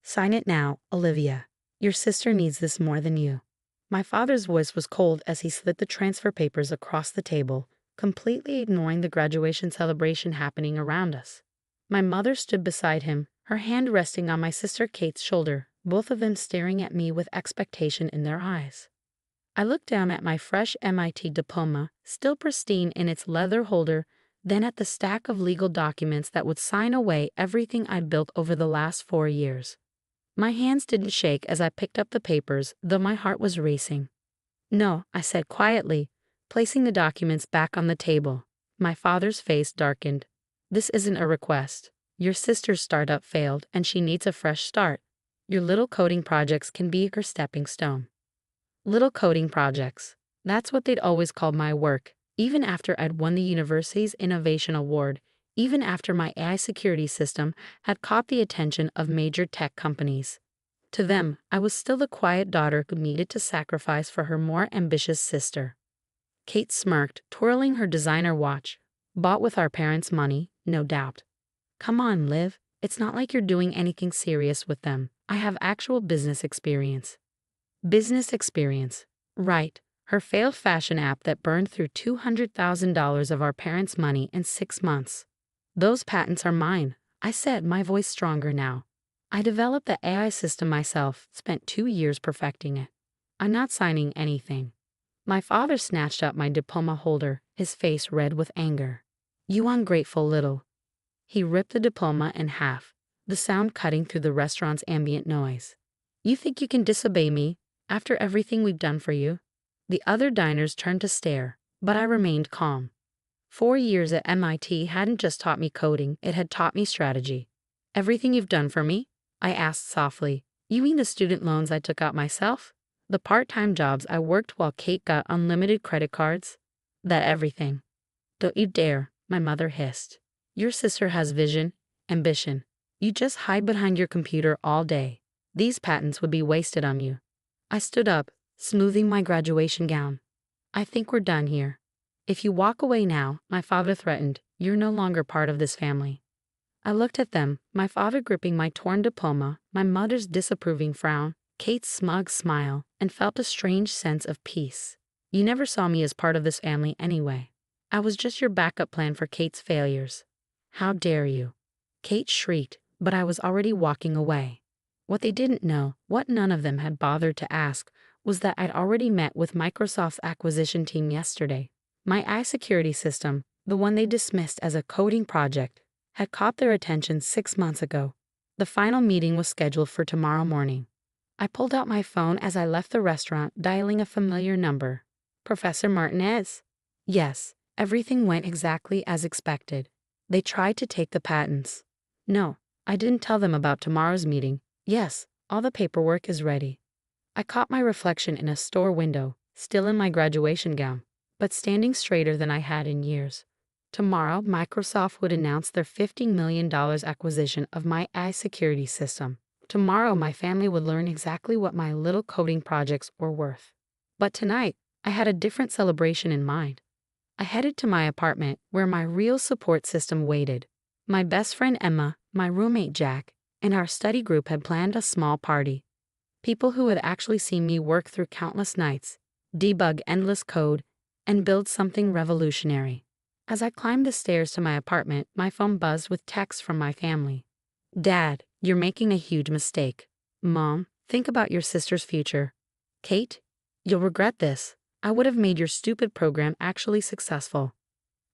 Sign it now, Olivia. Your sister needs this more than you. My father's voice was cold as he slid the transfer papers across the table, completely ignoring the graduation celebration happening around us. My mother stood beside him, her hand resting on my sister Kate's shoulder, both of them staring at me with expectation in their eyes. I looked down at my fresh MIT diploma, still pristine in its leather holder, then at the stack of legal documents that would sign away everything I'd built over the last 4 years. My hands didn't shake as I picked up the papers, though my heart was racing. No, I said quietly, placing the documents back on the table. My father's face darkened. This isn't a request. Your sister's startup failed and she needs a fresh start. Your little coding projects can be her stepping stone. Little coding projects. That's what they'd always called my work, even after I'd won the university's Innovation Award, even after my AI security system had caught the attention of major tech companies. To them, I was still the quiet daughter who needed to sacrifice for her more ambitious sister. Kate smirked, twirling her designer watch. Bought with our parents' money, no doubt. Come on, Liv. It's not like you're doing anything serious with them. I have actual business experience. Business experience. Right. Her failed fashion app that burned through $200,000 of our parents' money in 6 months. Those patents are mine, I said, my voice stronger now. I developed the AI system myself, spent 2 years perfecting it. I'm not signing anything. My father snatched up my diploma holder, his face red with anger. You ungrateful little. He ripped the diploma in half, the sound cutting through the restaurant's ambient noise. You think you can disobey me, after everything we've done for you? The other diners turned to stare, but I remained calm. 4 years at MIT hadn't just taught me coding, it had taught me strategy. Everything you've done for me? I asked softly. You mean the student loans I took out myself? The part-time jobs I worked while Kate got unlimited credit cards? That everything. Don't you dare, my mother hissed. Your sister has vision, ambition. You just hide behind your computer all day. These patents would be wasted on you. I stood up, smoothing my graduation gown. I think we're done here. If you walk away now, my father threatened, you're no longer part of this family. I looked at them, my father gripping my torn diploma, my mother's disapproving frown, Kate's smug smile, and felt a strange sense of peace. You never saw me as part of this family anyway. I was just your backup plan for Kate's failures. How dare you? Kate shrieked, but I was already walking away. What they didn't know, what none of them had bothered to ask, was that I'd already met with Microsoft's acquisition team yesterday. My AI security system, the one they dismissed as a coding project, had caught their attention 6 months ago. The final meeting was scheduled for tomorrow morning. I pulled out my phone as I left the restaurant, dialing a familiar number. Professor Martinez? Yes, everything went exactly as expected. They tried to take the patents. No, I didn't tell them about tomorrow's meeting. Yes, all the paperwork is ready. I caught my reflection in a store window, still in my graduation gown, but standing straighter than I had in years. Tomorrow, Microsoft would announce their $50 million acquisition of my AI security system. Tomorrow, my family would learn exactly what my little coding projects were worth. But tonight, I had a different celebration in mind. I headed to my apartment, where my real support system waited. My best friend Emma, my roommate Jack, and our study group had planned a small party. People who had actually seen me work through countless nights, debug endless code, and build something revolutionary. As I climbed the stairs to my apartment, my phone buzzed with texts from my family. Dad, you're making a huge mistake. Mom, think about your sister's future. Kate, you'll regret this. I would have made your stupid program actually successful.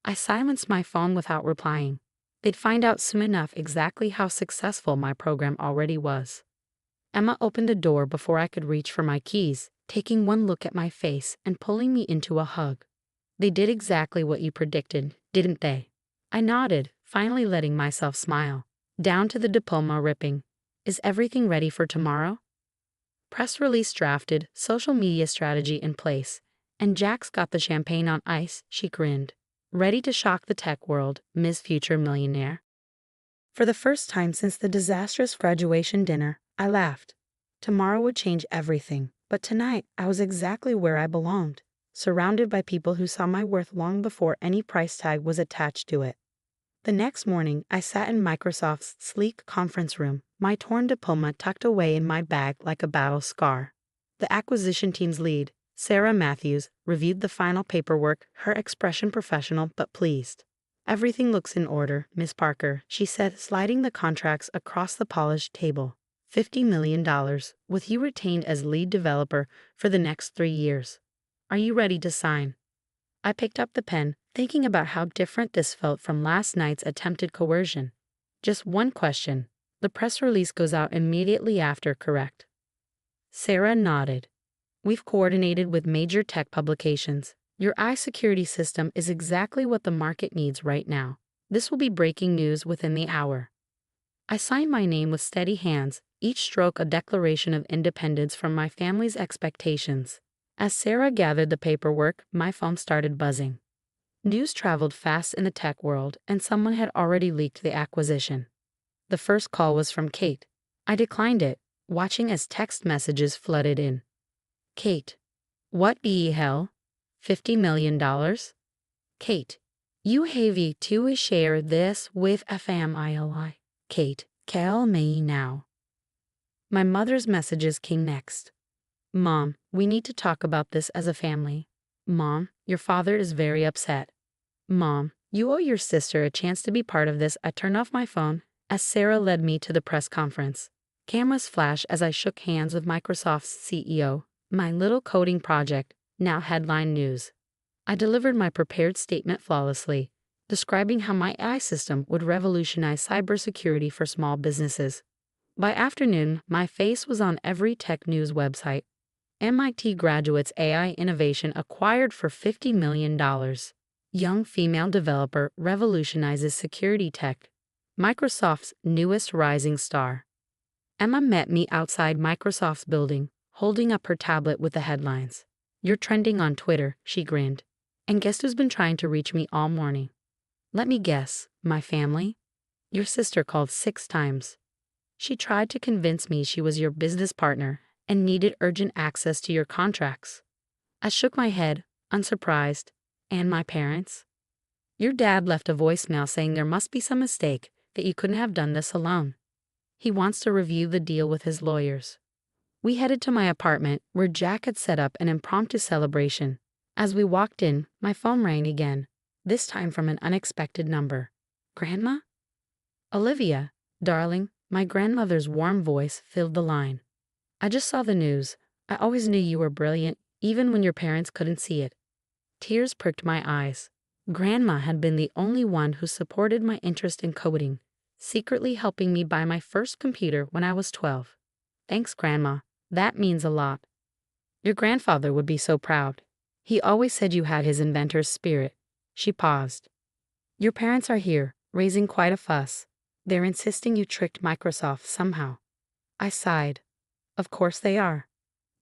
I silenced my phone without replying. They'd find out soon enough exactly how successful my program already was. Emma opened the door before I could reach for my keys, taking one look at my face and pulling me into a hug. They did exactly what you predicted, didn't they? I nodded, finally letting myself smile. Down to the diploma ripping. Is everything ready for tomorrow? Press release drafted, social media strategy in place, and Jax got the champagne on ice, she grinned. Ready to shock the tech world, Ms. Future Millionaire? For the first time since the disastrous graduation dinner, I laughed. Tomorrow would change everything, but tonight I was exactly where I belonged, surrounded by people who saw my worth long before any price tag was attached to it. The next morning, I sat in Microsoft's sleek conference room, my torn diploma tucked away in my bag like a battle scar. The acquisition team's lead, Sarah Matthews, reviewed the final paperwork, her expression professional but pleased. "Everything looks in order, Miss Parker," she said, sliding the contracts across the polished table. $50 million, with you retained as lead developer for the next 3 years. Are you ready to sign? I picked up the pen, thinking about how different this felt from last night's attempted coercion. Just one question. The press release goes out immediately after, correct? Sarah nodded. We've coordinated with major tech publications. Your security system is exactly what the market needs right now. This will be breaking news within the hour. I signed my name with steady hands, each stroke a declaration of independence from my family's expectations. As Sarah gathered the paperwork, my phone started buzzing. News traveled fast in the tech world, and someone had already leaked the acquisition. The first call was from Kate. I declined it, watching as text messages flooded in. Kate. What the hell? $50 million? Kate. You have to share this with a family. Kate, call me now. My mother's messages came next. Mom, we need to talk about this as a family. Mom, your father is very upset. Mom, you owe your sister a chance to be part of this. I turned off my phone as Sarah led me to the press conference. Cameras flashed as I shook hands with Microsoft's CEO. My little coding project, now headline news. I delivered my prepared statement flawlessly, describing how my AI system would revolutionize cybersecurity for small businesses. By afternoon, my face was on every tech news website. MIT graduates AI innovation acquired for $50 million. Young female developer revolutionizes security tech. Microsoft's newest rising star. Emma met me outside Microsoft's building, holding up her tablet with the headlines. You're trending on Twitter, she grinned. And guess who's been trying to reach me all morning? Let me guess, my family? Your sister called 6 times. She tried to convince me she was your business partner and needed urgent access to your contracts. I shook my head, unsurprised. And my parents? Your dad left a voicemail saying there must be some mistake, that you couldn't have done this alone. He wants to review the deal with his lawyers. We headed to my apartment, where Jack had set up an impromptu celebration. As we walked in, my phone rang again, this time from an unexpected number. Grandma? Olivia, darling, my grandmother's warm voice filled the line. I just saw the news. I always knew you were brilliant, even when your parents couldn't see it. Tears pricked my eyes. Grandma had been the only one who supported my interest in coding, secretly helping me buy my first computer when I was 12. Thanks, Grandma. That means a lot. Your grandfather would be so proud. He always said you had his inventor's spirit. She paused. Your parents are here, raising quite a fuss. They're insisting you tricked Microsoft somehow. I sighed. Of course they are.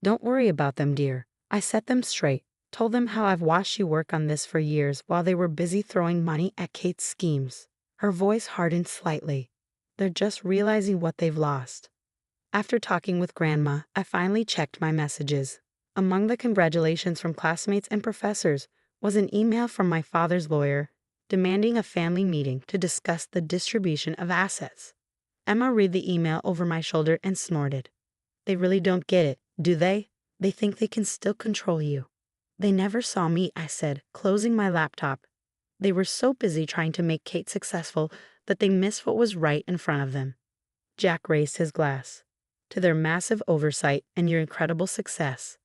Don't worry about them, dear. I set them straight. Told them how I've watched you work on this for years while they were busy throwing money at Kate's schemes. Her voice hardened slightly. They're just realizing what they've lost. After talking with Grandma, I finally checked my messages. Among the congratulations from classmates and professors was an email from my father's lawyer demanding a family meeting to discuss the distribution of assets. Emma read the email over my shoulder and snorted. They really don't get it, do they? They think they can still control you. They never saw me, I said, closing my laptop. They were so busy trying to make Kate successful that they missed what was right in front of them. Jack raised his glass. To their massive oversight and your incredible success.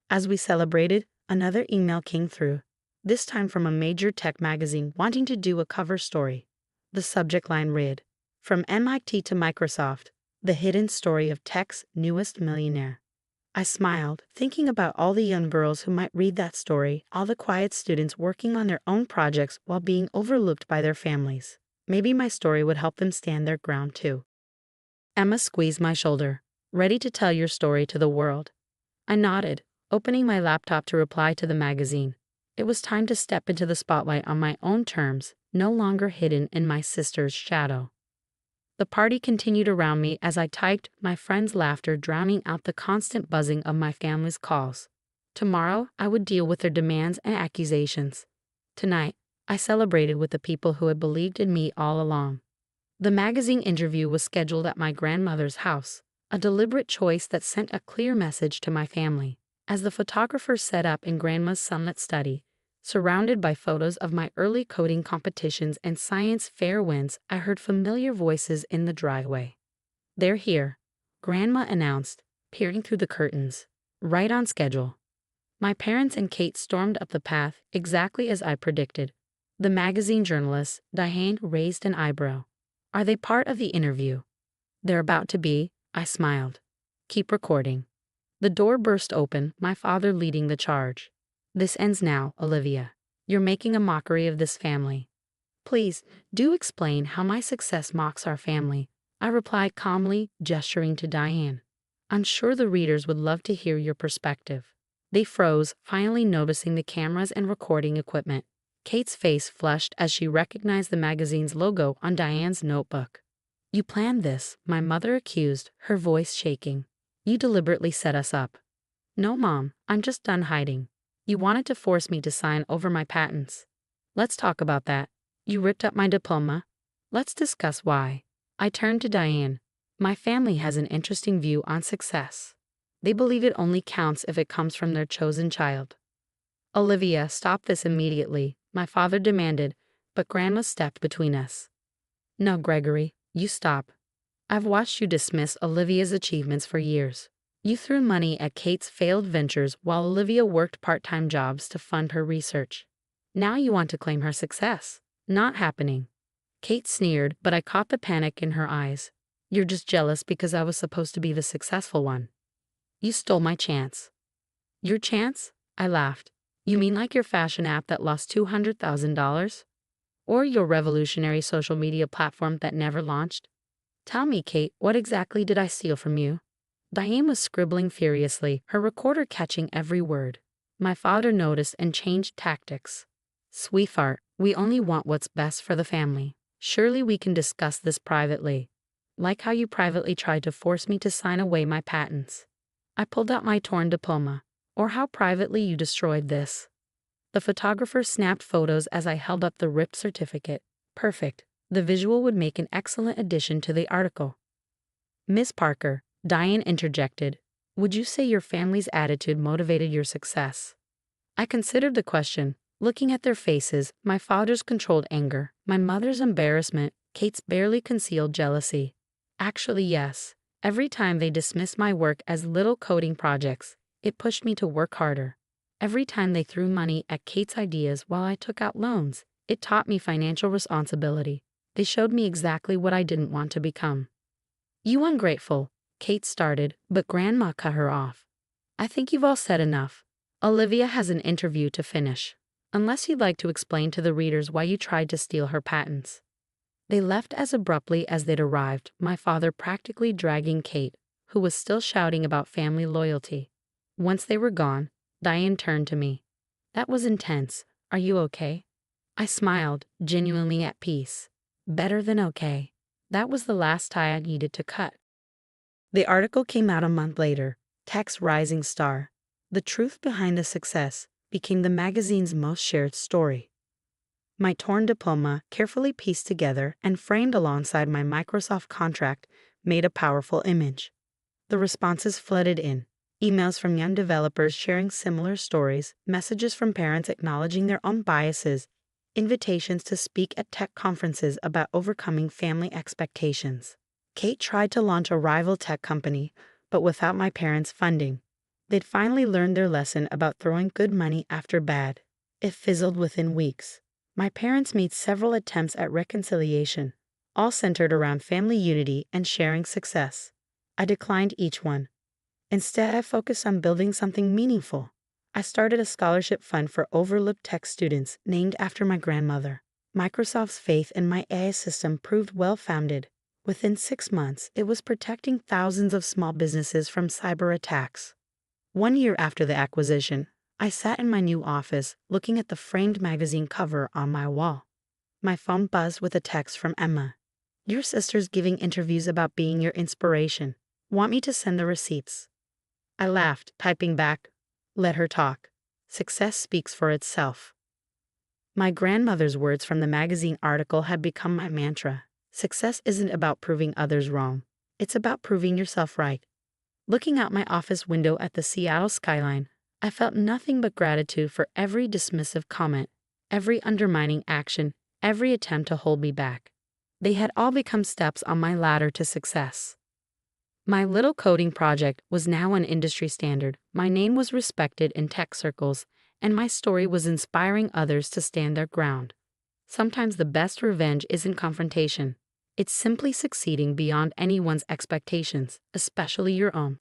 As we celebrated, another email came through, this time from a major tech magazine wanting to do a cover story. The subject line read, From MIT to Microsoft, the hidden story of tech's newest millionaire. I smiled, thinking about all the young girls who might read that story, all the quiet students working on their own projects while being overlooked by their families. Maybe my story would help them stand their ground too. Emma squeezed my shoulder, ready to tell your story to the world. I nodded, opening my laptop to reply to the magazine. It was time to step into the spotlight on my own terms, no longer hidden in my sister's shadow. The party continued around me as I typed, my friends' laughter drowning out the constant buzzing of my family's calls. Tomorrow, I would deal with their demands and accusations. Tonight, I celebrated with the people who had believed in me all along. The magazine interview was scheduled at my grandmother's house, a deliberate choice that sent a clear message to my family. As the photographer set up in Grandma's sunlit study, surrounded by photos of my early coding competitions and science fair wins, I heard familiar voices in the driveway. "They're here," Grandma announced, peering through the curtains. "Right on schedule." My parents and Kate stormed up the path, exactly as I predicted. The magazine journalist, Diane, raised an eyebrow. "Are they part of the interview?" "They're about to be," I smiled. "Keep recording." The door burst open, my father leading the charge. "This ends now, Olivia. You're making a mockery of this family." "Please, do explain how my success mocks our family," I replied calmly, gesturing to Diane. "I'm sure the readers would love to hear your perspective." They froze, finally noticing the cameras and recording equipment. Kate's face flushed as she recognized the magazine's logo on Diane's notebook. "You planned this," my mother accused, her voice shaking. "You deliberately set us up." "No, Mom, I'm just done hiding. You wanted to force me to sign over my patents." "Let's talk about that. You ripped up my diploma. Let's discuss why." I turned to Diane. "My family has an interesting view on success. They believe it only counts if it comes from their chosen child." "Olivia, stop this immediately," my father demanded, but Grandma stepped between us. "No, Gregory, you stop. I've watched you dismiss Olivia's achievements for years. You threw money at Kate's failed ventures while Olivia worked part-time jobs to fund her research. Now you want to claim her success. Not happening." Kate sneered, but I caught the panic in her eyes. "You're just jealous because I was supposed to be the successful one. You stole my chance." "Your chance?" I laughed. "You mean like your fashion app that lost $200,000? Or your revolutionary social media platform that never launched? Tell me, Kate, what exactly did I steal from you?" Diane was scribbling furiously, her recorder catching every word. My father noticed and changed tactics. "Sweetheart, we only want what's best for the family. Surely we can discuss this privately. Like how you privately tried to force me to sign away my patents." I pulled out my torn diploma. "Or how privately you destroyed this." The photographer snapped photos as I held up the ripped certificate. "Perfect. The visual would make an excellent addition to the article." "Miss Parker," Diane interjected, "would you say your family's attitude motivated your success?" I considered the question, looking at their faces, my father's controlled anger, my mother's embarrassment, Kate's barely concealed jealousy. Actually, yes. Every time they dismissed my work as little coding projects, it pushed me to work harder. Every time they threw money at Kate's ideas while I took out loans, it taught me financial responsibility. They showed me exactly what I didn't want to become. "You ungrateful," Kate started, but Grandma cut her off. "I think you've all said enough. Olivia has an interview to finish. Unless you'd like to explain to the readers why you tried to steal her patents." They left as abruptly as they'd arrived, my father practically dragging Kate, who was still shouting about family loyalty. Once they were gone, Diane turned to me. "That was intense. Are you okay?" I smiled, genuinely at peace. Better than okay. That was the last tie I needed to cut. The article came out a month later, Tech's Rising Star. The truth behind the success became the magazine's most shared story. My torn diploma, carefully pieced together and framed alongside my Microsoft contract, made a powerful image. The responses flooded in. Emails from young developers sharing similar stories, messages from parents acknowledging their own biases, invitations to speak at tech conferences about overcoming family expectations. Kate tried to launch a rival tech company, but without my parents' funding. They'd finally learned their lesson about throwing good money after bad. It fizzled within weeks. My parents made several attempts at reconciliation, all centered around family unity and sharing success. I declined each one. Instead, I focused on building something meaningful. I started a scholarship fund for overlooked tech students named after my grandmother. Microsoft's faith in my AI system proved well-founded. Within 6 months, it was protecting thousands of small businesses from cyber attacks. 1 year after the acquisition, I sat in my new office, looking at the framed magazine cover on my wall. My phone buzzed with a text from Emma. "Your sister's giving interviews about being your inspiration. Want me to send the receipts?" I laughed, typing back, "Let her talk. Success speaks for itself." My grandmother's words from the magazine article had become my mantra. Success isn't about proving others wrong. It's about proving yourself right. Looking out my office window at the Seattle skyline, I felt nothing but gratitude for every dismissive comment, every undermining action, every attempt to hold me back. They had all become steps on my ladder to success. My little coding project was now an industry standard. My name was respected in tech circles, and my story was inspiring others to stand their ground. Sometimes the best revenge isn't confrontation. It's simply succeeding beyond anyone's expectations, especially your own.